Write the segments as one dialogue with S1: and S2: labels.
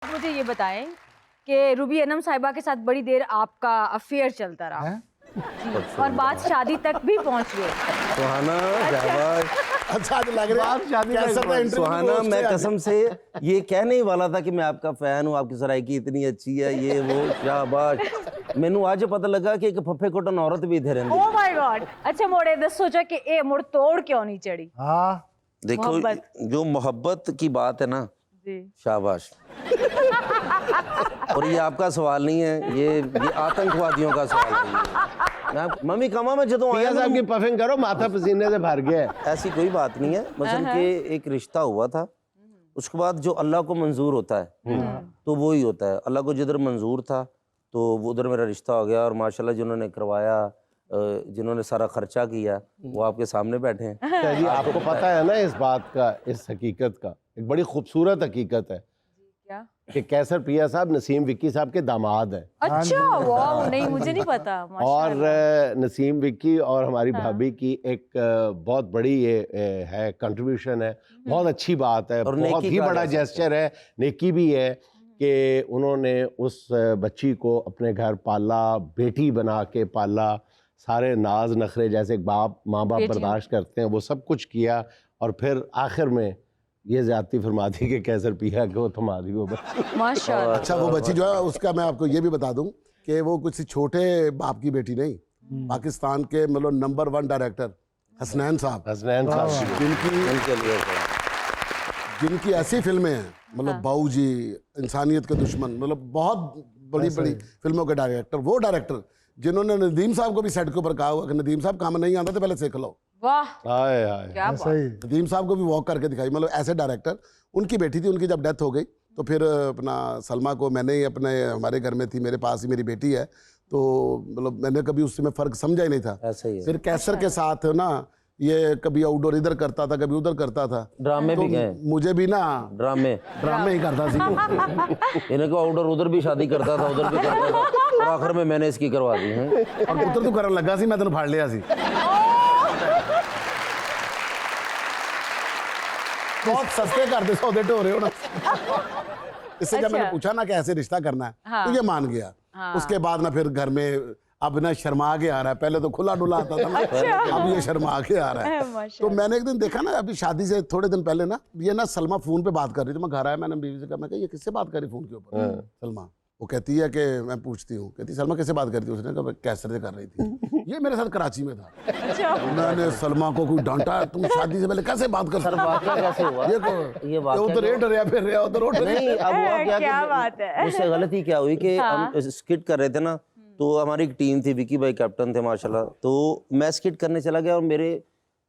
S1: मुझे ये बताएं कि रूबी अनम साहिबा के साथ बड़ी देर आपका अफेयर चलता रहा और बात शादी तक भी पहुंच गई।
S2: सुहाना शाबाश।
S3: अच्छा आज लग रहा है कैसा था इंटरव्यू।
S2: सुहाना, मैं कसम से ये कहने ही वाला था कि मैं आपका फैन हूँ, आपकी सराइकी इतनी अच्छी है, ये वो शाबाश। मैनू आज पता लगा कि एक फफे कुटन औरत भी इधर रहती।
S1: Oh my God. अच्छा मोड़े दस सोचा कि ए मुड़ तोड़ क्यों नहीं चढ़ी।
S3: हाँ
S2: देखो
S1: मोहब्बत।
S2: जो मोहब्बत की बात है ना,
S1: जी
S2: शाबाश। और ये आपका सवाल नहीं है, ये आतंकवादियों का सवाल है। मम्मी कमा में जो आया
S4: साहब की पफिंग करो, माथा पसीने से भर गया है।
S2: ऐसी कोई बात नहीं है। मसलन के एक रिश्ता हुआ था, उसके बाद जो अल्लाह को मंजूर होता है तो वो ही होता है। अल्लाह को जिधर मंजूर था तो वो उधर मेरा रिश्ता हो गया। और माशाल्लाह जिन्होंने करवाया, जिन्होंने सारा खर्चा किया, वो आपके सामने बैठे हैं।
S4: जी आपको पता है ना इस बात का, इस हकीकत का एक बड़ी खूबसूरत हकीकत है
S1: क्या?
S4: कि कैसर पिया साहब नसीम विक्की साहब के दामाद हैं।
S1: अच्छा वाह, नहीं मुझे नहीं पता।
S4: और नसीम विक्की और हमारी भाभी की एक बहुत बड़ी ये है कंट्रीब्यूशन है, बहुत अच्छी बात है,
S2: और
S4: बहुत
S2: नेकी
S4: ही
S2: का
S4: बड़ा
S2: जा सकता है।
S4: जेस्चर है, नेकी भी है कि उन्होंने उस बच्ची को अपने घर पाला, बेटी बना के पाला, सारे नाज नखरे जैसे बाप माँ बाप
S1: बेटियां।
S4: बर्दाश्त करते हैं वो सब कुछ किया, और फिर आखिर में ये ज्यादती फरमा दी कि कैसर पिया को थमा दी वो बच्ची।
S1: माशाल्लाह।
S3: अच्छा वो बच्ची जो है उसका मैं आपको ये भी बता दूं कि वो कुछ छोटे बाप की बेटी नहीं, पाकिस्तान के मतलब नंबर 1 डायरेक्टर हसनैन साहब,
S4: हसनैन साहब
S3: जिनकी ऐसी फिल्में हैं, मतलब बाऊजी, इंसानियत के दुश्मन, मतलब बहुत बड़ी बड़ी फिल्मों के डायरेक्टर, वो डायरेक्टर जिन्होंने नदीम साहब को भी सेट के ऊपर कहा हुआ कि नदीम साहब काम नहीं आता तो पहले सीख लो।
S1: वाह
S4: हाय हाय।
S1: क्या बात।
S3: नदीम साहब को भी वॉक करके दिखाई, मतलब ऐसे डायरेक्टर। उनकी बेटी थी, उनकी जब डेथ हो गई तो फिर अपना सलमा को मैंने ही अपने, हमारे घर में थी, मेरे पास ही मेरी बेटी है, तो मतलब मैंने कभी उससे में फ़र्क समझा ही नहीं था।
S2: ऐसा ही है।
S3: फिर कैसर के साथ ना ये कभी आउटडोर इधर करता था, कभी उधर करता था।
S2: ड्रामे
S3: तो
S2: भी गए,
S3: मुझे भी ना
S2: ड्रामे
S3: ड्रामे ही करता थी।
S2: इन्हें को आउटडोर उधर भी शादी करता था, उधर भी करता था, और आखिर में मैंने इसकी करवा दी है।
S3: और पुत्र तो करन लगा सी, मैं तेन फाड़ लिया सी। बहुत सस्ते कर दे सौदे ढोरे होना। इससे जब मैंने
S1: अच्छा।
S3: पूछा ना कि ऐसे रिश्ता करना है
S1: हाँ।
S3: तो ये मान गया।
S1: हाँ।
S3: उसके बाद ना फिर घर में अब ना शर्मा के आ रहा है, पहले तो खुला डुला आता था ना, अब ये शर्मा के आ रहा है।
S1: माशाल्लाह।
S3: तो मैंने एक दिन देखा ना, अभी शादी से थोड़े दिन पहले ना, ये ना सलमा फोन पे बात कर रही थी। मैं घर आया, मैंने बीवी से कहा, मैं कहा ये किससे बात कर रही फोन के ऊपर। सलमा वो कहती है कि मैं पूछती हूँ, कहती सलमा किससे बात करती है? उसने कहा कैसर से कर रही थी। ये मेरे साथ कराची में था।
S1: अच्छा
S3: मैंने सलमा को कोई डांटा, तुम शादी से पहले कैसे बात कर
S2: सर वाकया कैसे हुआ?
S3: ये
S2: ये वाकया
S3: उधर ये डरिया फिर रहा, उधर वो डरिया।
S2: नहीं, अब हुआ क्या
S1: क्या बात है।
S2: मुझसे गलती क्या हुई कि हम स्किट कर रहे थे ना, तो हमारी एक टीम थी, विकी भाई कैप्टन थे माशाल्लाह। तो मैं स्किट करने चला गया और मेरे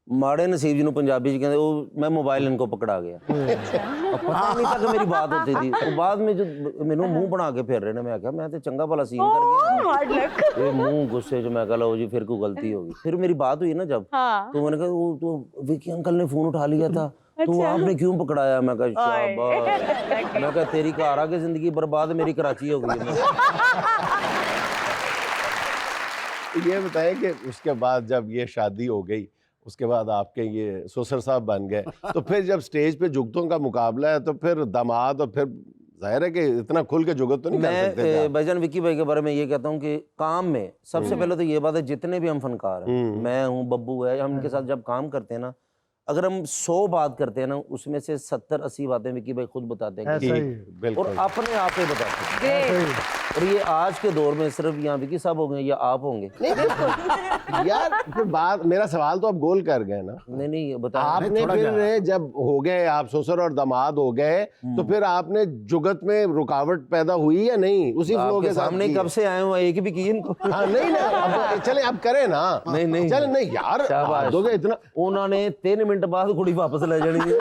S2: माड़े नसीब जी पंजाबी जी कहते वो, मैं मोबाइल इनको पकड़ा गया। अब पता नहीं था कि मेरी बात होती थी। तो बाद में जो मैंने मुंह बना के फिर रहे ने, मैं क्या मैं तो चंगा भला सीन कर
S1: हार्ड लक।
S2: गया, ये मुंह गुस्से च मैं कहा लो जी फिर कोई गलती होगी। फिर मेरी बात हुई ना जब,
S1: हाँ।
S2: तो मैंने कहा वो तो विकी अंकल ने फोन उठा लिया था, तो आपने क्यों पकड़ाया? मैं कहा शाबाश। मैं कहा तेरी कार आगे जिंदगी बर्बाद, मेरी कराची हो गई।
S4: ये बताएं कि उसके बाद जब ये शादी हो गई, उसके बाद आपके ये ससुर साहब बन गए, तो फिर जब स्टेज पे जुगतों का मुकाबला है तो फिर दामाद, और फिर जाहिर है कि इतना खुल के जुगत तो नहीं कर सकते थे
S2: मैं
S4: आप।
S2: भाईजान विक्की भाई के बारे में ये कहता हूँ कि काम में सबसे पहले तो ये बात है, जितने भी हम फनकार हैं, मैं हूँ, बब्बू है, हम इनके साथ जब काम करते हैं ना, अगर हम 100 बात करते हैं ना, उसमें से 70-80 बातें विक्की भाई खुद बताते हैं
S4: ठीक,
S2: और
S4: बिल्कुल।
S2: अपने आप ही बताते हैं।
S1: ग्रेट।
S2: और ये आज के दौर में सिर्फ यहाँ विक्की साहब होंगे या आप होंगे?
S4: नहीं बिल्कुल यार, फिर बात, मेरा सवाल तो आप गोल कर गए ना।
S2: नहीं ये बता,
S4: आपने फिर जब हो गए आप ससुर और दामाद हो गए, तो फिर आपने जुगत में रुकावट पैदा हुई या नहीं? उसी फ्लो
S2: आपके
S4: के साथ
S2: सामने
S4: की
S2: कब
S4: है?
S2: से आए हुए, एक भी की इनको?
S4: हाँ नहीं ना, अब चले अब करें ना।
S2: नहीं, नहीं।
S4: चल नहीं यार,
S2: शाबाश।
S4: आप दोगे इतना।
S2: उन्होंने 3 मिनट बाद कुड़ी वापस ले जानी है।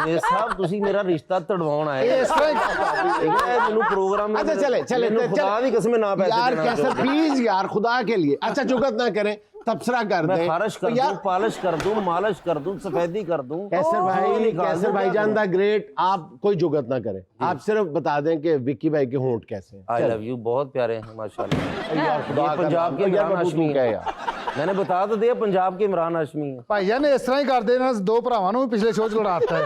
S2: ये साहब तुसी मेरा रिश्ता तड़वाउण आए
S4: इस तरह
S2: मैनू प्रोग्राम में
S4: अच्छा चले चले
S2: मैनू खुदा दी कसम ना पैसे
S4: यार,
S2: देना
S4: कैसे
S2: चाहते।
S4: प्लीज यार, खुदा के लिए अच्छा जुगत ना करें, तबसरा कर
S2: मैं
S4: दें।
S2: खारिश कर
S4: तो
S2: दूं,
S4: यार
S2: पॉलिश कर दूं, मालिश कर दूं, सफेदी कर दूं।
S4: कैसर भाईजान दा ग्रेट, आप कोई जुगत ना करें, आप सिर्फ बता दें कि विक्की भाई के होंठ कैसे हैं।
S2: आई लव यू, बहुत प्यारे हैं माशाल्लाह।
S4: यार खुदा
S2: ये पंजाब के
S4: यार,
S2: इमरान
S4: मैं
S2: हाशमी
S4: क्या
S2: है।
S4: यार।
S2: मैंने बता तो दिया, पंजाब के इमरान हाशमी है।
S5: ਭਾਈਆ ਨੇ ਇਸ ਤਰ੍ਹਾਂ ਹੀ ਕਰਦੇ ਨੇ, ਦੋ ਭਰਾਵਾਂ ਨੂੰ ਵੀ ਪਿਛਲੇ ਸ਼ੋਅ 'ਚ ਲੜਾਤਾ ਹੈ।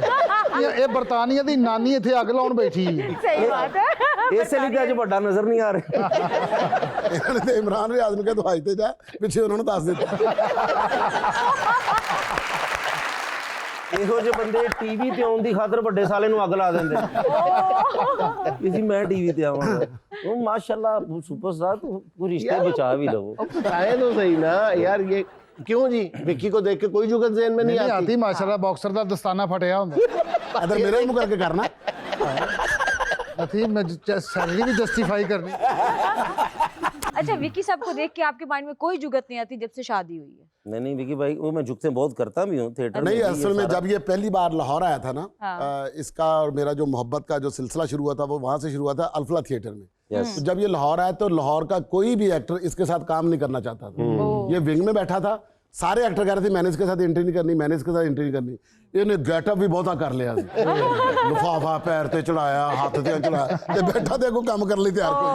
S5: ਇਹ ਬਰਤਾਨੀਆ ਦੀ ਨਾਨੀ ਇੱਥੇ ਅੱਗ ਲਾਉਣ ਬੈਠੀ ਹੈ।
S1: सही बात है।
S2: ਇਸੇ ਲਈ ਤਾਂ ਅੱਜ ਵੱਡਾ ਨਜ਼ਰ ਨਹੀਂ ਆ ਰਿਹਾ।
S3: ਇਹਨਾਂ ਨੇ ਤੇ ਇਮਰਾਨ ਰਿਆਜ਼ ਨੂੰ ਕਿਹਾ ਤੂੰ ਹਾਈ ਤੇ ਜਾ, ਪਿੱਛੇ ਉਹਨਾਂ ਨੂੰ ਦੱਸ ਦਿੱਤਾ।
S2: ਇਹੋ ਜਿਹੇ ਬੰਦੇ ਟੀਵੀ ਤੇ ਆਉਣ ਦੀ ਖਾਤਰ ਵੱਡੇ ਸਾਲੇ ਨੂੰ ਅੱਗ ਲਾ ਦਿੰਦੇ ਕਿ ਜੀ ਮੈਂ ਟੀਵੀ ਤੇ ਆਵਾਂਗਾ। ਉਹ माशाल्लाह सुपरस्टार, तो कोई रिश्ते बचा भी लो।
S4: बताए तो सही ना यार, ये क्यों जी विक्की को देख के कोई जुगत ज़हन में नहीं आती?
S5: ਮਾਸ਼ਾਅੱਲਾ ਬਾਕਸਰ ਦਾ ਦਸਤਾਨਾ ਫਟਿਆ ਹੁੰਦਾ।
S3: इधर मेरे मुंह करके करना।
S5: ਅਸੀਂ ਮੈਂ ਸੈਲਰੀ ਵੀ ਜਸਟੀਫਾਈ ਕਰਨੀ।
S1: अच्छा, विकी साहब को देख के आपके माइंड में कोई जुगत नहीं आती जब से शादी हुई है?
S2: नहीं विकी भाई, वो मैं जुगते बहुत करता भी हूँ थिएटर
S3: नहीं,
S2: में।
S3: असल में जब ये पहली बार लाहौर आया था ना,
S1: हाँ।
S3: इसका और मेरा जो मोहब्बत का जो सिलसिला शुरू हुआ था वो वहां से शुरू हुआ था अल्फला थिएटर में।
S2: Yes.
S3: तो जब ये लाहौर आया तो लाहौर का कोई भी एक्टर इसके साथ काम नहीं करना चाहता था। ये विंग में बैठा था, सारे एक्टर कह रहे थे मैंने इसके साथ एंट्री नहीं करनी, मैंने इसके साथ एंट्री नहीं करनी। इन्हें गेटअप भी बहुत कर लिया, लिफाफा पैर ते चढ़ाया, हाथ ते चढ़ाया ते बैठा ते को काम कर ली तैयार कोई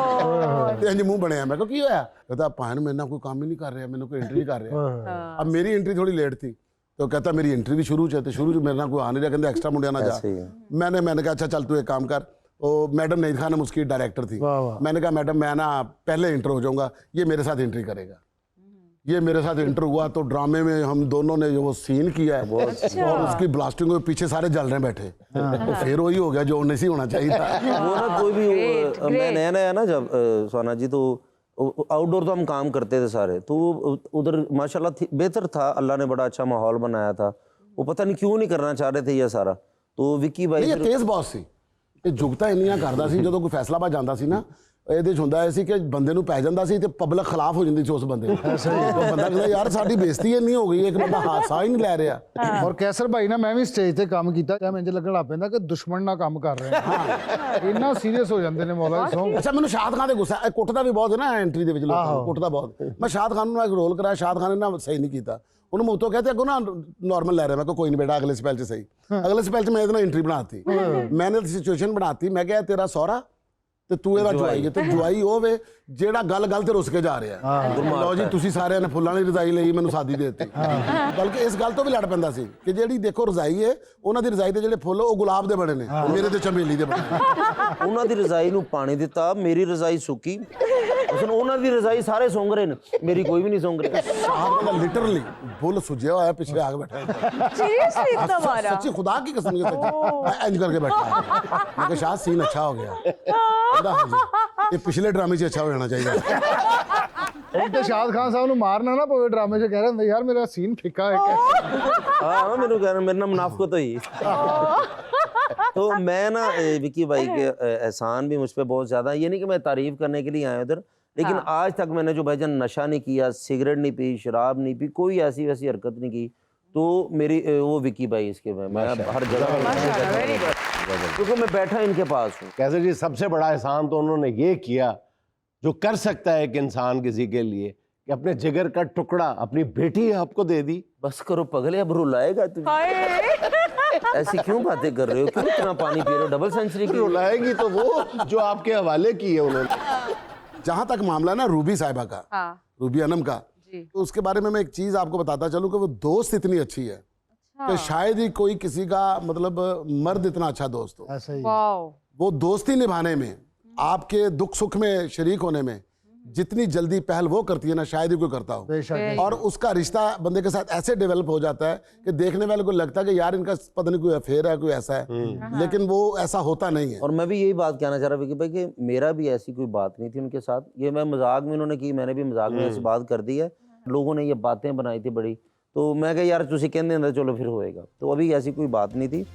S3: ते इंज मुंह बनया। मैं कहा की होया? कहता भाई मेरे ना कोई काम ही नहीं कर रहा, मैंने कोई एंट्री नहीं कर रहा। अब मेरी एंट्री थोड़ी लेट थी तो कहता मेरी एंट्री भी शुरू से शुरू मेरे ना कोई आ नहीं रहा, कहते एक्स्ट्रा मुंडिया ना जा। मैंने कहा अच्छा चल तू एक काम कर। वो मैडम नईद खानम उसकी डायरेक्टर थी। मैंने कहा मैडम मैं ना पहले इंटर हो जाऊंगा, ये मेरे साथ एंट्री करेगा। ये मेरे साथ इंटर हुआ तो ड्रामे में हम दोनों ने जो वो सीन किया है और उसकी ब्लास्टिंग के पीछे सारे जल रहे बैठे, तो फिर वही हो गया जो नहीं सी होना चाहिए था।
S2: वो ना कोई भी मैं नया नया ना जब सोना जी, तो आउटडोर तो हम काम करते थे सारे, तो उधर माशाल्लाह बेहतर था, अल्लाह ने बड़ा अच्छा माहौल बनाया था। वो पता नहीं क्यों नहीं करना चाह रहे थे ये सारा। तो विक्की भाई
S3: ये तेज बॉस सी, ਇਹ ਜੁਗਤਾ ਇੰਨੀਆਂ ਕਰਦਾ ਸੀ ਜਦੋਂ ਕੋਈ ਫੈਸਲਾਬਾਦ ਜਾਂਦਾ ਸੀ ਨਾ, ਇਹਦੇ ਚ ਹੁੰਦਾ ਸੀ ਕਿ ਬੰਦੇ ਨੂੰ ਪੈ ਜਾਂਦਾ ਸੀ ਤੇ ਪਬਲਿਕ ਖਿਲਾਫ ਹੋ ਜਾਂਦੀ ਸੀ ਉਸ ਬੰਦੇ ਨੂੰ। ਉਹ ਬੰਦਾ ਕਹਿੰਦਾ ਯਾਰ ਸਾਡੀ ਬੇਇੱਜ਼ਤੀ ਇੰਨੀ ਹੋ ਗਈ, ਇੱਕ ਬੰਦਾ ਹਾਦਸਾ ਹੀ ਨਹੀਂ ਲੈ ਰਿਹਾ।
S5: ਔਰ ਕੈਸਰ ਭਾਈ ਨਾ ਮੈਂ ਵੀ ਸਟੇਜ ਤੇ ਕੰਮ ਕੀਤਾ, ਜਾਂ ਮੈਨੂੰ ਲੱਗਣ ਲੱਗ ਪੈਂਦਾ ਕਿ ਦੁਸ਼ਮਣ ਨਾਲ ਕੰਮ ਕਰ ਰਹੇ ਹਾਂ। ਇੰਨਾ ਸੀਰੀਅਸ ਹੋ ਜਾਂਦੇ ਨੇ ਮੌਲਾ ਜੀ ਸੌਂਗ।
S3: ਅੱਛਾ ਮੈਨੂੰ ਸ਼ਾਦ ਖਾਨ ਦੇ ਗੁੱਸਾ, ਇਹ ਕੁੱਟਦਾ ਵੀ ਬਹੁਤ ਹੈ ਨਾ ਐਂਟਰੀ ਦੇ ਵਿੱਚ, ਲੋਕਾਂ ਨੂੰ ਕੁੱਟਦਾ ਬਹੁਤ। ਮੈਂ ਸ਼ਾਦ ਖਾਨ ਨੂੰ ਇੱਕ ਰੋਲ ਕਰਾਇਆ, ਸ਼ਾਦ ਖਾਨ ਨੇ ਨਾ ਸਹੀ ਨਹੀਂ ਕੀਤਾ, ਉਹਨੂੰ ਮੁੱਤੋਂ कहते अगो ना नॉर्मल ले रहा है। मैं कोई नहीं बेटा अगले स्पेल च सही, अगले स्पेल च मैं इतना एंट्री बनाती, मैंने सिचुएशन बनाती। मैं क्या तेरा सौरा ਤੇ ਤੂੰ ਇਹਦਾ ਜਵਾਈ ਹੈ, ਤੇ ਜਵਾਈ ਉਹ ਵੇ ਜਿਹੜਾ ਗੱਲ ਗੱਲ ਤੇ ਰੁੱਸ ਕੇ ਜਾ ਰਿਹਾ। ਲਓ ਜੀ ਤੁਸੀਂ ਸਾਰਿਆਂ ਨੇ ਫੁੱਲਾਂ ਦੀ ਰਜ਼ਾਈ ਲਈ ਮੈਨੂੰ ਸਾਦੀ ਦੇ ਦਿੱਤੀ। ਬਲਕਿ ਇਸ ਗੱਲ ਤੋਂ ਵੀ ਲੜ ਪੈਂਦਾ ਸੀ ਕਿ ਜਿਹੜੀ ਦੇਖੋ ਰਜ਼ਾਈ ਹੈ, ਉਹਨਾਂ ਦੀ ਰਜ਼ਾਈ ਦੇ ਜਿਹੜੇ ਫੁੱਲ ਉਹ ਗੁਲਾਬ ਦੇ ਬਣੇ ਨੇ, ਮੇਰੇ ਤੇ ਚਮੇਲੀ ਦੇ ਬਣੇ।
S2: ਉਹਨਾਂ ਦੀ ਰਜ਼ਾਈ ਨੂੰ ਪਾਣੀ ਦਿੱਤਾ, ਮੇਰੀ ਰਜ਼ਾਈ ਸੁੱਕੀ। ਉਸਨ ਉਹਨਾਂ ਦੀ ਰਜ਼ਾਈ ਸਾਰੇ ਸੁੰਘ ਰਹੇ ਨੇ, ਮੇਰੀ ਕੋਈ ਵੀ ਨਹੀਂ ਸੁੰਘ ਰਿਹਾ।
S3: ਸ਼ਾਹ ਦਾ ਲਿਟਰਲੀ ਫੁੱਲ ਸੁਜਿਆ ਹੋਇਆ ਪਿੱਛੇ ਆ ਕੇ बैठा है।
S1: सीरियसली इतना मारा?
S3: सच्ची खुदा की कसम ये सच्ची इंज करके बैठा है। मैं कहा शायद सीन अच्छा हो गया। कहता हाँ जी, ये पिछले ड्रामे से अच्छा हो जाना चाहिए।
S5: ਹੁਣ ਤੇ ਸ਼ਾਦ ਖਾਨ ਸਾਹਿਬ ਨੂੰ ਮਾਰਨਾ ਨਾ ਪਵੇ ਡਰਾਮੇ 'ਚ, ਕਹਿ ਰਹੇ ਹੁੰਦੇ ਯਾਰ ਮੇਰਾ ਸੀਨ ਫਿੱਕਾ ਹੈ।
S2: हाँ मेरे को मेरा नाम मुनाफिक तो ही। तो मैं ना विकी भाई के एहसान भी मुझ पे बहुत ज़्यादा, ये नहीं कि मैं तारीफ़ करने के लिए आया उधर, लेकिन आज तक मैंने जो भाईजान नशा नहीं किया, सिगरेट नहीं पी, शराब नहीं पी, कोई ऐसी वैसी हरकत नहीं की। तो मेरी वो विकी भाई इसके मैं हर जगह, क्योंकि मैं बैठा इनके पास हूँ।
S4: कैसे जी सबसे बड़ा एहसान तो उन्होंने ये किया जो कर सकता है एक इंसान किसी के लिए, कि अपने जिगर का टुकड़ा अपनी बेटी आपको दे दी।
S2: बस करो पगले, अब रुलाएगा तुझे। ऐसी क्यों बातें कर रहे हो, क्यों इतना पानी पी रहे हो? डबल सेंचुरी की
S4: रुलाएगी तो वो जो आपके हवाले की है उन्होंने।
S3: जहां तक मामला ना रूबी साहिबा का, रूबी अनम का, तो उसके बारे में मैं एक चीज आपको बताता चलूं कि वो दोस्त इतनी अच्छी है कि शायद ही कोई किसी का मतलब मर्द इतना अच्छा दोस्त हो।
S5: ऐसा ही
S3: वो दोस्ती निभाने में, आपके दुख सुख में शरीक होने में जितनी जल्दी पहल वो करती है ना, शायद ही कोई करता हो।
S5: बेशक।
S3: और उसका रिश्ता बंदे के साथ ऐसे डेवलप हो जाता है कि देखने वाले को लगता है कि यार इनका पता नहीं कोई अफेयर है, कोई ऐसा है, लेकिन वो ऐसा होता नहीं है।
S2: और मैं भी यही बात कहना चाह रहा विकी भाई कि मेरा भी ऐसी कोई बात नहीं थी उनके साथ। ये मैं मजाक में उन्होंने की, मैंने भी मजाक में ऐसी बात कर दी है। लोगों ने ये बातें बनाई थी बड़ी, तो मैं कहा यार तुसी कहंदे चलो फिर होएगा, तो अभी ऐसी कोई बात नहीं थी।